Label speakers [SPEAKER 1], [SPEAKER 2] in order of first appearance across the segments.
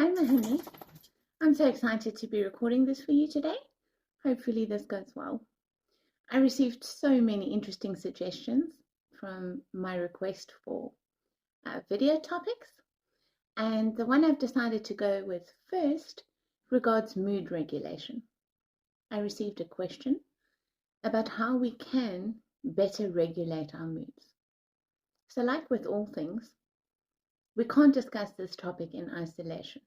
[SPEAKER 1] Hi, my honey. I'm so excited to be recording this for you today. Hopefully this goes well. I received so many interesting suggestions from my request for video topics, and the one I've decided to go with first regards mood regulation. I received a question about how we can better regulate our moods. So like with all things, we can't discuss this topic in isolation.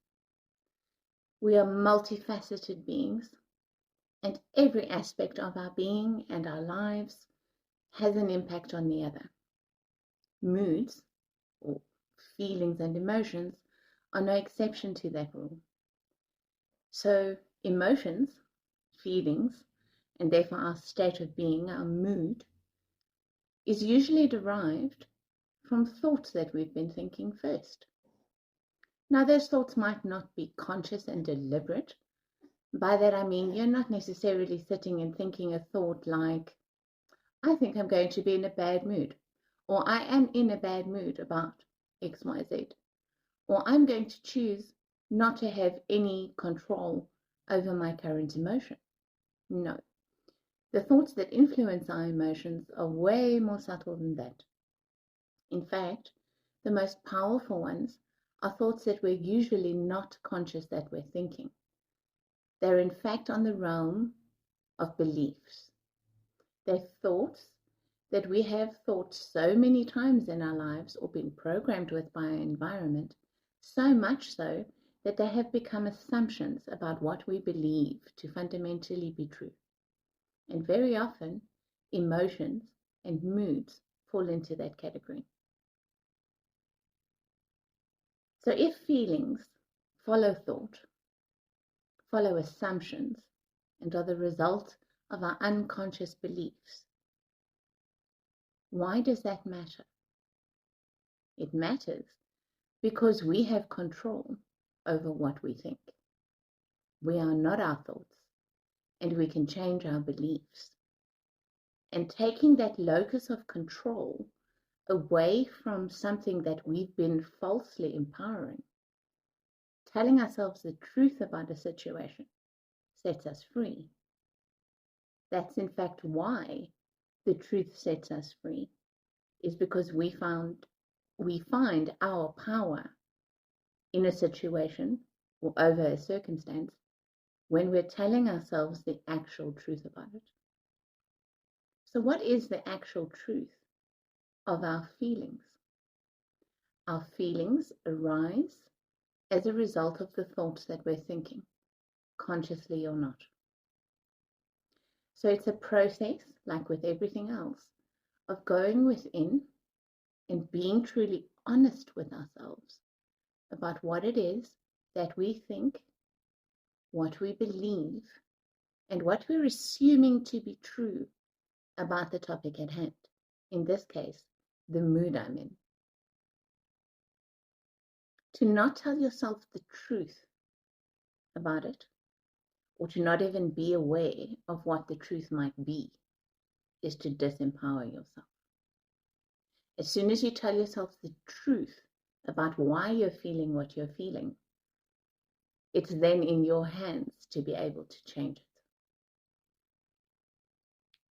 [SPEAKER 1] We are multifaceted beings, and every aspect of our being and our lives has an impact on the other. Moods, or feelings and emotions, are no exception to that rule. So emotions, feelings, and therefore our state of being, our mood, is usually derived from thoughts that we've been thinking first. Now, those thoughts might not be conscious and deliberate. By that I mean you're not necessarily sitting and thinking a thought like, I think I'm going to be in a bad mood, or I am in a bad mood about X, Y, Z, or I'm going to choose not to have any control over my current emotion. No. The thoughts that influence our emotions are way more subtle than that. In fact, the most powerful ones are thoughts that we're usually not conscious that we're thinking. They're in fact on the realm of beliefs. They're thoughts that we have thought so many times in our lives or been programmed with by our environment, so much so that they have become assumptions about what we believe to fundamentally be true. And very often, emotions and moods fall into that category. So if feelings follow thought, follow assumptions, and are the result of our unconscious beliefs, why does that matter? It matters because we have control over what we think. We are not our thoughts, and we can change our beliefs. And taking that locus of control away from something that we've been falsely empowering, telling ourselves the truth about a situation, sets us free. That's in fact why the truth sets us free, is because we find our power in a situation or over a circumstance when we're telling ourselves the actual truth about it. So what is the actual truth of our feelings? Our feelings arise as a result of the thoughts that we're thinking, consciously or not. So it's a process, like with everything else, of going within and being truly honest with ourselves about what it is that we think, what we believe, and what we're assuming to be true about the topic at hand. In this case, the mood I'm in. To not tell yourself the truth about it, or to not even be aware of what the truth might be, is to disempower yourself. As soon as you tell yourself the truth about why you're feeling what you're feeling, it's then in your hands to be able to change it.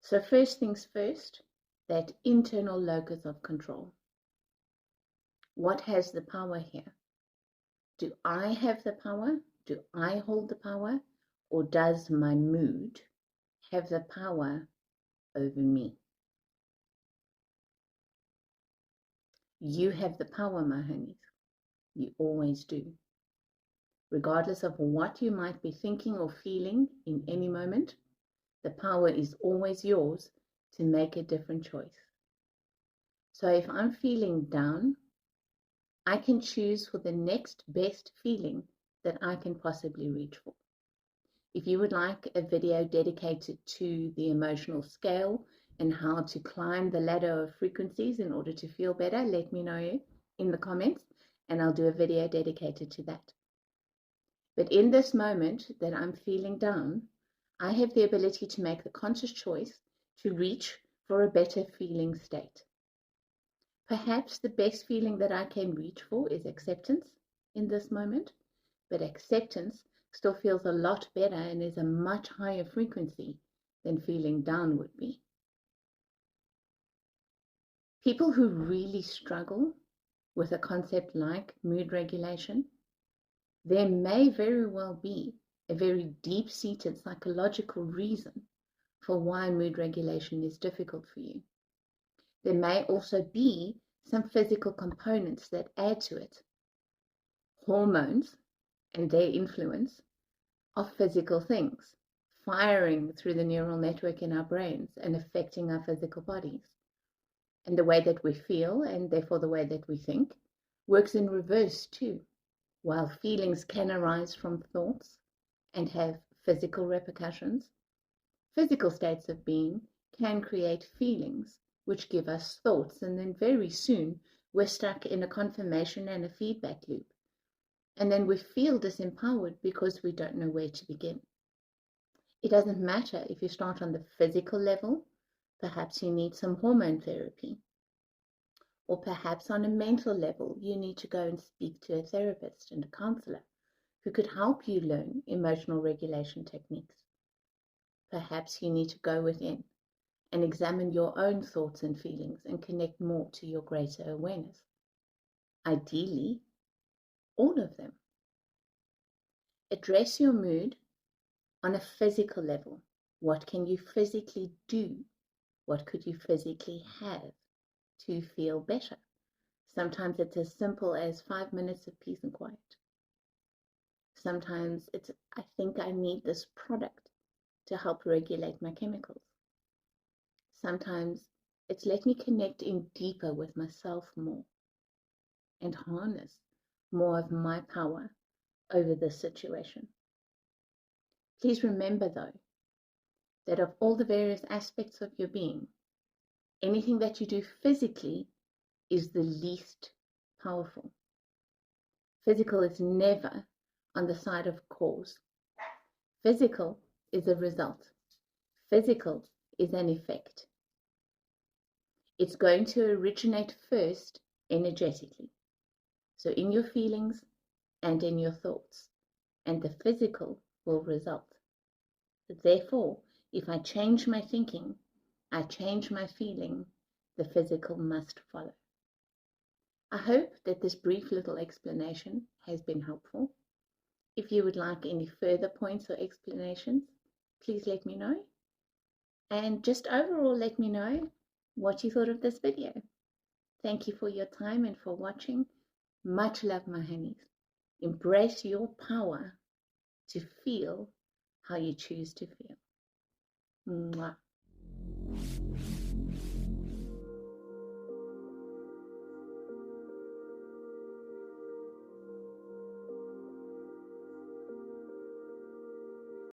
[SPEAKER 1] So first things first, that internal locus of control. What has the power here? Do I have the power? Do I hold the power? Or does my mood have the power over me? You have the power, my honeys. You always do. Regardless of what you might be thinking or feeling in any moment, the power is always yours to make a different choice. So if I'm feeling down, I can choose for the next best feeling that I can possibly reach for. If you would like a video dedicated to the emotional scale and how to climb the ladder of frequencies in order to feel better, let me know in the comments and I'll do a video dedicated to that. But in this moment that I'm feeling down, I have the ability to make the conscious choice to reach for a better feeling state. Perhaps the best feeling that I can reach for is acceptance in this moment, but acceptance still feels a lot better and is a much higher frequency than feeling down would be. People who really struggle with a concept like mood regulation, there may very well be a very deep-seated psychological reason for why mood regulation is difficult for you. There may also be some physical components that add to it. Hormones and their influence of physical things, firing through the neural network in our brains and affecting our physical bodies. And the way that we feel, and therefore the way that we think, works in reverse too. While feelings can arise from thoughts and have physical repercussions, physical states of being can create feelings which give us thoughts, and then very soon we're stuck in a confirmation and a feedback loop. And then we feel disempowered because we don't know where to begin. It doesn't matter if you start on the physical level, perhaps you need some hormone therapy. Or perhaps on a mental level, you need to go and speak to a therapist and a counselor who could help you learn emotional regulation techniques. Perhaps you need to go within and examine your own thoughts and feelings and connect more to your greater awareness. Ideally, all of them. Address your mood on a physical level. What can you physically do? What could you physically have to feel better? Sometimes it's as simple as 5 minutes of peace and quiet. Sometimes it's, I think I need this product to help regulate my chemicals. Sometimes it's let me connect in deeper with myself more and harness more of my power over this situation. Please remember though, that of all the various aspects of your being, anything that you do physically is the least powerful. Physical is never on the side of cause. Physical is a result. Physical is an effect. It's going to originate first energetically. So in your feelings and in your thoughts, and the physical will result. Therefore, if I change my thinking, I change my feeling, the physical must follow. I hope that this brief little explanation has been helpful. If you would like any further points or explanations, please let me know. And just overall, let me know what you thought of this video. Thank you for your time and for watching. Much love, my honeys. Embrace your power to feel how you choose to feel. Mwah.